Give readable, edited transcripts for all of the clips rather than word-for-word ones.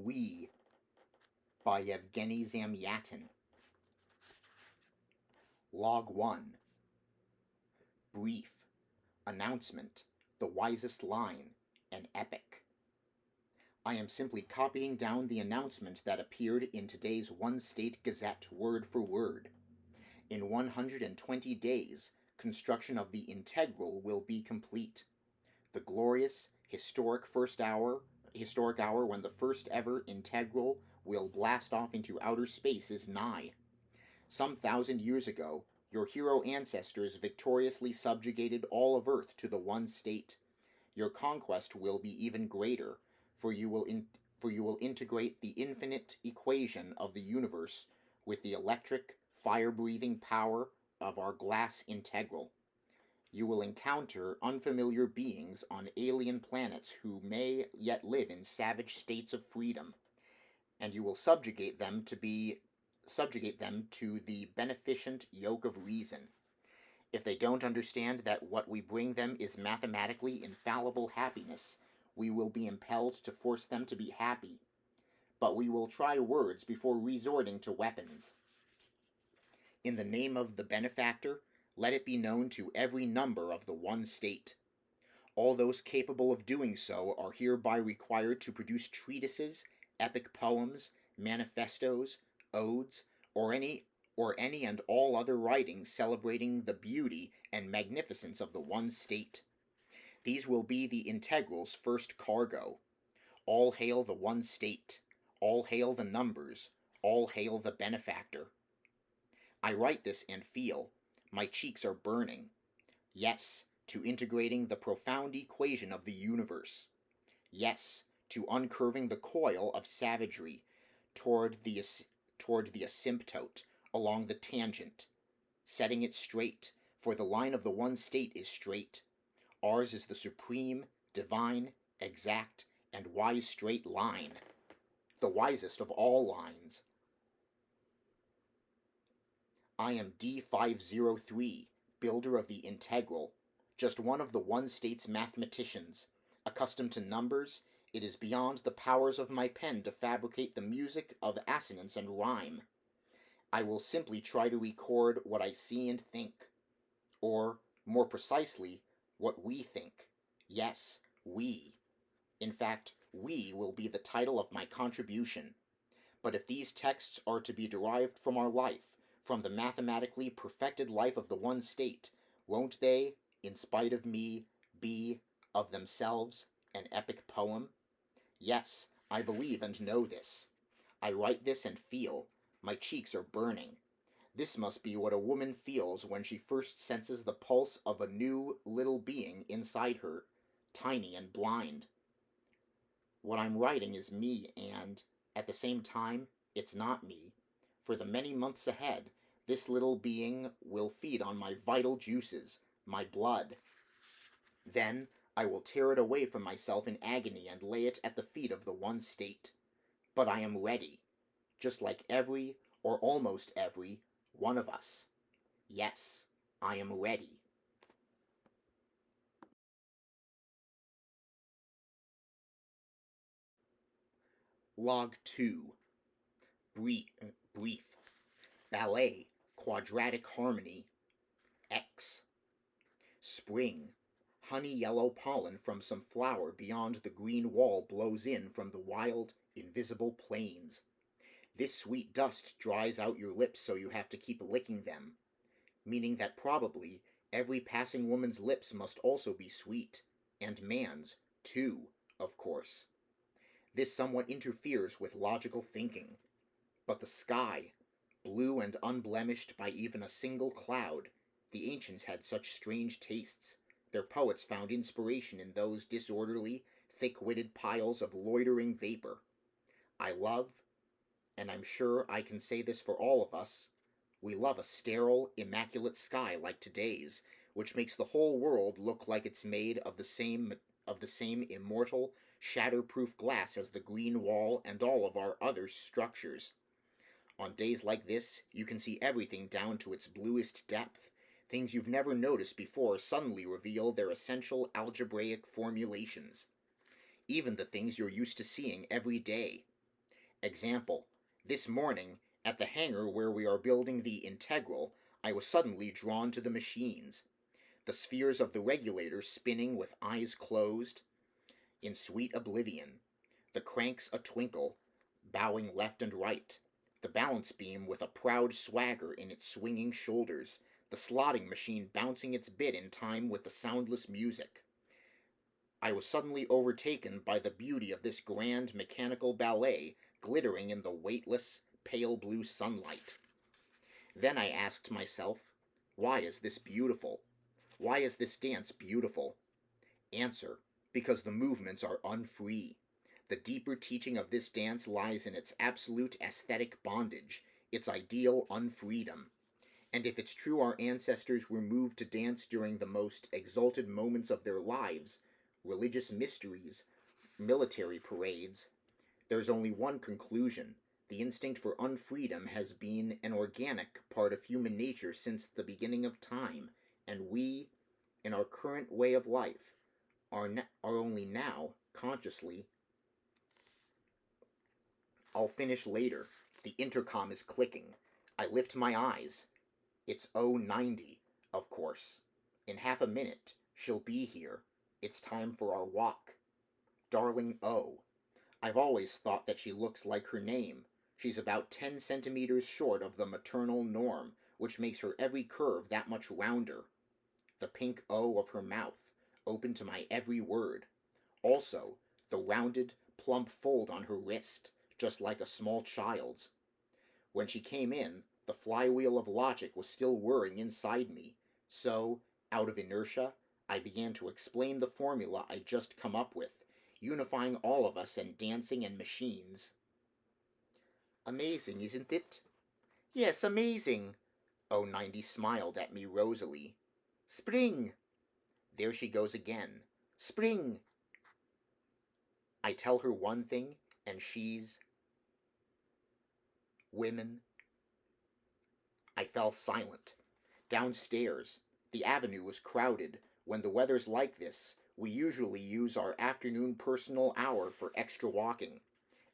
We by Yevgeny Zamyatin. Log 1. Brief. Announcement. The wisest line. An epic. I am simply copying down the announcement that appeared in today's One State Gazette word for word. In 120 days, construction of the integral will be complete. The glorious, historic hour when the first ever integral will blast off into outer space is nigh. Some 1,000 years ago, your hero ancestors victoriously subjugated all of Earth to the one state. Your conquest will be even greater, for you will integrate the infinite equation of the universe with the electric, fire-breathing power of our glass integral. You will encounter unfamiliar beings on alien planets who may yet live in savage states of freedom, and you will subjugate them to the beneficent yoke of reason. If they don't understand that what we bring them is mathematically infallible happiness, we will be impelled to force them to be happy. But we will try words before resorting to weapons. In the name of the benefactor, let it be known to every number of the one state. All those capable of doing so are hereby required to produce treatises, epic poems, manifestos, odes, or any and all other writings celebrating the beauty and magnificence of the one state. These will be the integral's first cargo. All hail the one state. All hail the numbers. All hail the benefactor. I write this and feel. My cheeks are burning. Yes, to integrating the profound equation of the universe. Yes, to uncurving the coil of savagery toward the asymptote along the tangent, setting it straight, for the line of the one state is straight. Ours is the supreme, divine, exact, and wise straight line, the wisest of all lines. I am D503, builder of the integral, just one of the one state's mathematicians. Accustomed to numbers, it is beyond the powers of my pen to fabricate the music of assonance and rhyme. I will simply try to record what I see and think, or, more precisely, what we think. Yes, we. In fact, we will be the title of my contribution. But if these texts are to be derived from our life, from the mathematically perfected life of the one state, won't they, in spite of me, be, of themselves, an epic poem? Yes, I believe and know this. I write this and feel. My cheeks are burning. This must be what a woman feels when she first senses the pulse of a new little being inside her, tiny and blind. What I'm writing is me, and, at the same time, it's not me. For the many months ahead, this little being will feed on my vital juices, my blood. Then I will tear it away from myself in agony and lay it at the feet of the one state. But I am ready, just like every, or almost every, one of us. Yes, I am ready. Log 2. Brief. Ballet, Quadratic harmony, X. Spring. Honey yellow pollen from some flower beyond the green wall blows in from the wild, invisible plains. This sweet dust dries out your lips so you have to keep licking them, meaning that probably every passing woman's lips must also be sweet, and man's, too, of course. This somewhat interferes with logical thinking. But the sky, blue and unblemished by even a single cloud, the ancients had such strange tastes. Their poets found inspiration in those disorderly, thick-witted piles of loitering vapor. I love, and I'm sure I can say this for all of us, we love a sterile, immaculate sky like today's, which makes the whole world look like it's made of the same immortal, shatterproof glass as the green wall and all of our other structures. On days like this, you can see everything down to its bluest depth. Things you've never noticed before suddenly reveal their essential algebraic formulations. Even the things you're used to seeing every day. Example: this morning, at the hangar where we are building the integral, I was suddenly drawn to the machines. The spheres of the regulator spinning with eyes closed, in sweet oblivion, the cranks a twinkle, bowing left and right, the balance beam with a proud swagger in its swinging shoulders, the slotting machine bouncing its bit in time with the soundless music. I was suddenly overtaken by the beauty of this grand mechanical ballet glittering in the weightless, pale blue sunlight. Then I asked myself, why is this beautiful? Why is this dance beautiful? Answer: because the movements are unfree. The deeper teaching of this dance lies in its absolute aesthetic bondage, its ideal unfreedom. And if it's true our ancestors were moved to dance during the most exalted moments of their lives, religious mysteries, military parades, there's only one conclusion: the instinct for unfreedom has been an organic part of human nature since the beginning of time, and we, in our current way of life, are only now, consciously. I'll finish later. The intercom is clicking. I lift my eyes. It's 090, of course. In half a minute, she'll be here. It's time for our walk. Darling O. I've always thought that she looks like her name. She's about 10 centimeters short of the maternal norm, which makes her every curve that much rounder. The pink O of her mouth, open to my every word. Also, the rounded, plump fold on her wrist, just like a small child's. When she came in, the flywheel of logic was still whirring inside me, so, out of inertia, I began to explain the formula I'd just come up with, unifying all of us and dancing and machines. Amazing, isn't it? Yes, amazing. 090 smiled at me rosily. Spring! There she goes again. Spring! I tell her one thing, and she's... women. I fell silent. Downstairs, the avenue was crowded. When the weather's like this, we usually use our afternoon personal hour for extra walking.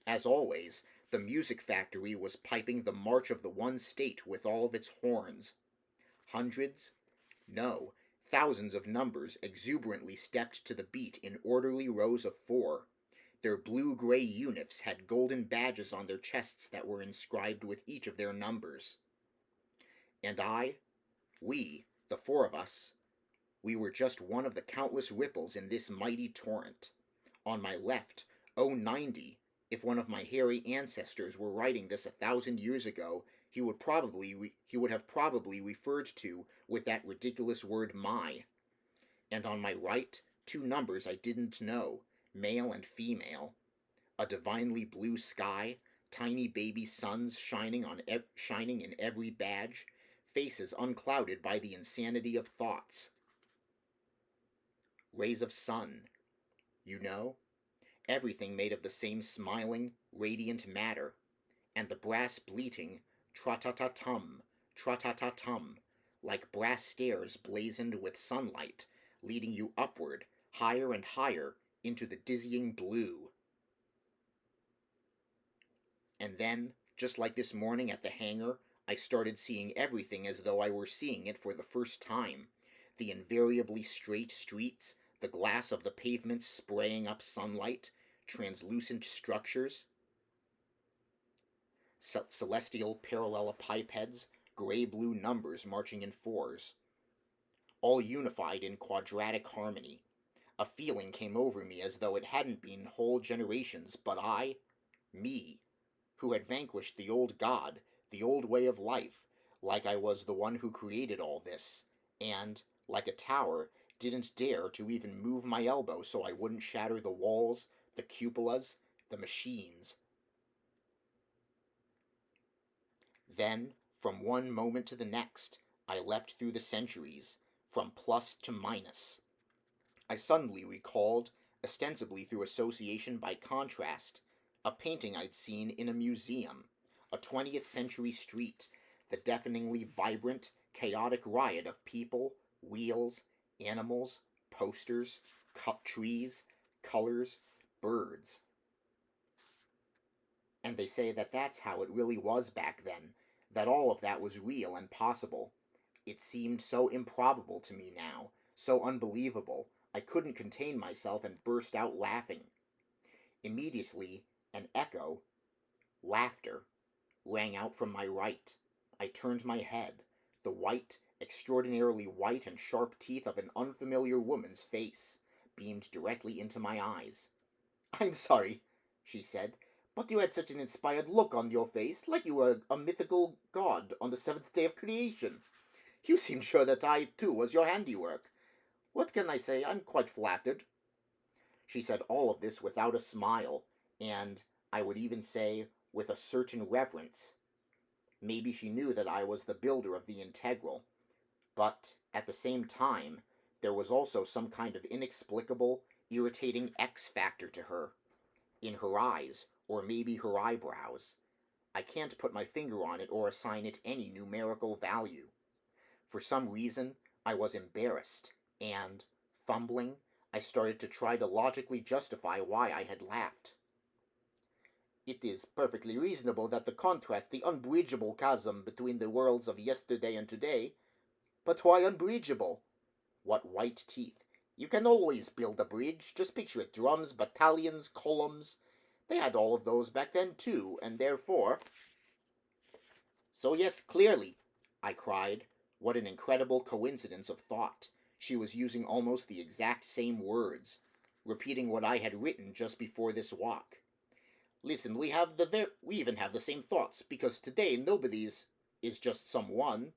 As always, the music factory was piping the march of the one state with all of its horns. Hundreds? No, thousands of numbers exuberantly stepped to the beat in orderly rows of 4. Their blue-gray units had golden badges on their chests that were inscribed with each of their numbers. And we, the 4 of us, we were just one of the countless ripples in this mighty torrent. On my left, 090, if one of my hairy ancestors were writing this 1,000 years ago, he would have probably referred to with that ridiculous word my. And on my right, 2 numbers I didn't know, male and female. A divinely blue sky, tiny baby suns shining in every badge, faces unclouded by the insanity of thoughts. Rays of sun, you know? Everything made of the same smiling, radiant matter, and the brass bleating tra-ta-ta-tum, tra-ta-ta-tum, like brass stairs blazoned with sunlight, leading you upward, higher and higher, into the dizzying blue. And then, just like this morning at the hangar, I started seeing everything as though I were seeing it for the first time. The invariably straight streets, the glass of the pavements spraying up sunlight, translucent structures, celestial parallelepipeds, gray-blue numbers marching in 4s, all unified in quadratic harmony. A feeling came over me as though it hadn't been whole generations, but me, who had vanquished the old god, the old way of life, like I was the one who created all this, and, like a tower, didn't dare to even move my elbow so I wouldn't shatter the walls, the cupolas, the machines. Then, from one moment to the next, I leapt through the centuries, from plus to minus. I suddenly recalled, ostensibly through association by contrast, a painting I'd seen in a museum, a 20th century street, the deafeningly vibrant, chaotic riot of people, wheels, animals, posters, cut trees, colors, birds. And they say that that's how it really was back then, that all of that was real and possible. It seemed so improbable to me now, so unbelievable, I couldn't contain myself and burst out laughing. Immediately, an echo, laughter, rang out from my right. I turned my head. The white, extraordinarily white and sharp teeth of an unfamiliar woman's face beamed directly into my eyes. "I'm sorry," she said, "but you had such an inspired look on your face, like you were a mythical god on the seventh day of creation. You seemed sure that I, too, was your handiwork. What can I say? I'm quite flattered." She said all of this without a smile, and, I would even say, with a certain reverence. Maybe she knew that I was the builder of the integral, but, at the same time, there was also some kind of inexplicable, irritating X factor to her. In her eyes, or maybe her eyebrows. I can't put my finger on it or assign it any numerical value. For some reason, I was embarrassed, and, fumbling, I started to try to logically justify why I had laughed. "It is perfectly reasonable that the contrast, the unbridgeable chasm between the worlds of yesterday and today. But why unbridgeable? What white teeth! You can always build a bridge. Just picture it. Drums, battalions, columns. They had all of those back then, too, and therefore—" "So yes, clearly," I cried. What an incredible coincidence of thought. She was using almost the exact same words, repeating what I had written just before this walk. "Listen, we even have the same thoughts, because today nobody's is just some one.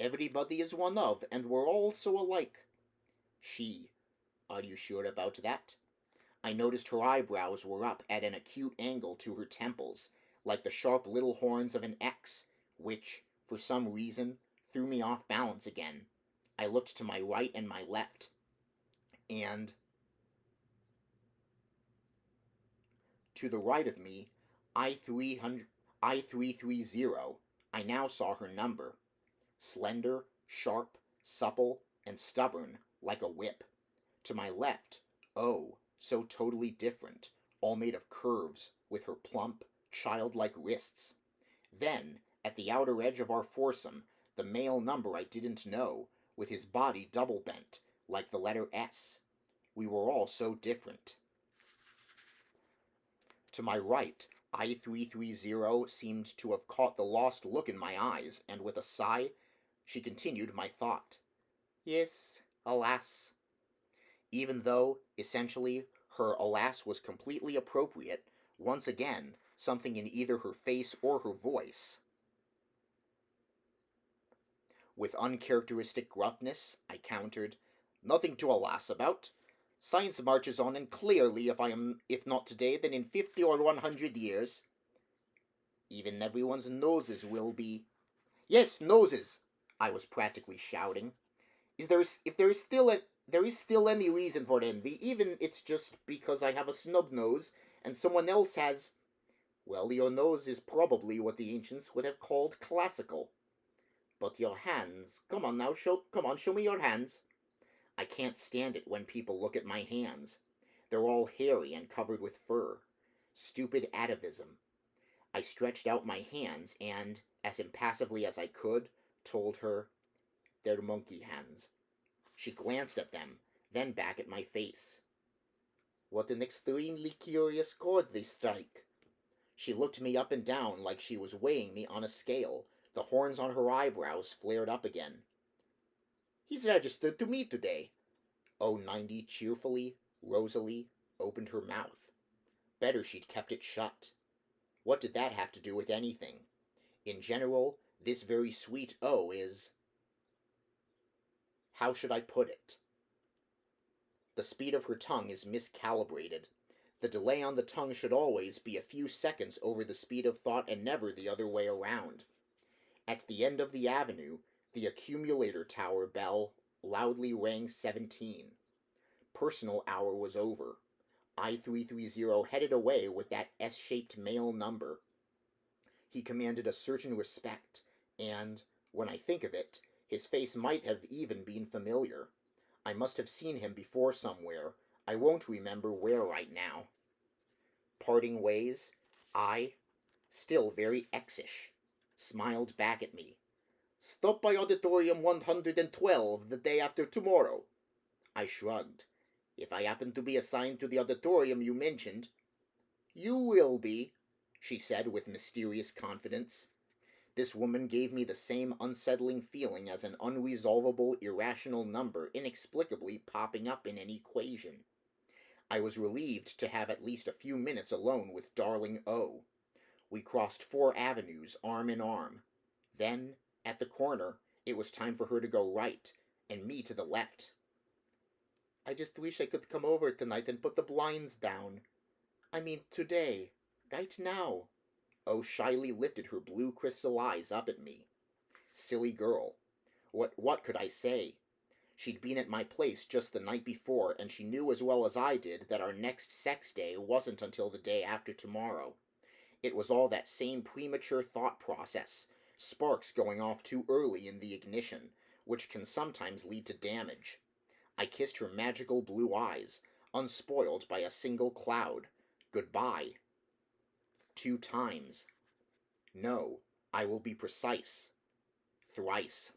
Everybody is one of, and we're all so alike." She. "Are you sure about that?" I noticed her eyebrows were up at an acute angle to her temples, like the sharp little horns of an X, which, for some reason, threw me off balance again. I looked to my right and my left, and to the right of me, I330. I now saw her number. Slender, sharp, supple, and stubborn, like a whip. To my left, oh, so totally different, all made of curves, with her plump, childlike wrists. Then, at the outer edge of our foursome, the male number I didn't know, with his body double bent, like the letter S. We were all so different. To my right, I330 seemed to have caught the lost look in my eyes, and with a sigh, she continued my thought. "Yes, alas." Even though, essentially, her alas was completely appropriate, once again, something in either her face or her voice. With uncharacteristic gruffness, I countered, "Nothing to alas about. Science marches on, and clearly, if not today, then in 50 or 100 years. Even everyone's noses will be—" "Yes, noses!" I was practically shouting. If there is still any reason for envy, even it's just because I have a snub nose and someone else has, well, your nose is probably what the ancients would have called classical. But your hands, come on now, show me your hands. I can't stand it when people look at my hands. They're all hairy and covered with fur. Stupid atavism. I stretched out my hands and, as impassively as I could, told her, "They're monkey hands." She glanced at them, then back at my face. "What an extremely curious chord they strike." She looked me up and down like she was weighing me on a scale. The horns on her eyebrows flared up again. "He's registered to me today." 090 cheerfully, rosily, opened her mouth. Better she'd kept it shut. What did that have to do with anything? In general, this very sweet O is... how should I put it? The speed of her tongue is miscalibrated. The delay on the tongue should always be a few seconds over the speed of thought and never the other way around. At the end of the avenue, the accumulator tower bell loudly rang 17. Personal hour was over. I330 headed away with that S-shaped male number. He commanded a certain respect, and, when I think of it, his face might have even been familiar. I must have seen him before somewhere. I won't remember where right now. Parting ways, I, still very X-ish, smiled back at me. Stop by auditorium 112 the day after tomorrow. I shrugged. If I happen to be assigned to the auditorium you mentioned. You will be, she said with mysterious confidence. This woman gave me the same unsettling feeling as an unresolvable, irrational number inexplicably popping up in an equation. I was relieved to have at least a few minutes alone with darling O. We crossed 4 avenues, arm in arm. Then, at the corner, it was time for her to go right, and me to the left. I just wish I could come over tonight and put the blinds down. I mean, today. Right now. O shyly lifted her blue crystal eyes up at me. Silly girl. What could I say? She'd been at my place just the night before, and she knew as well as I did that our next sex day wasn't until the day after tomorrow. It was all that same premature thought process, sparks going off too early in the ignition, which can sometimes lead to damage. I kissed her magical blue eyes, unspoiled by a single cloud. Goodbye. 2 times. No, I will be precise. Thrice.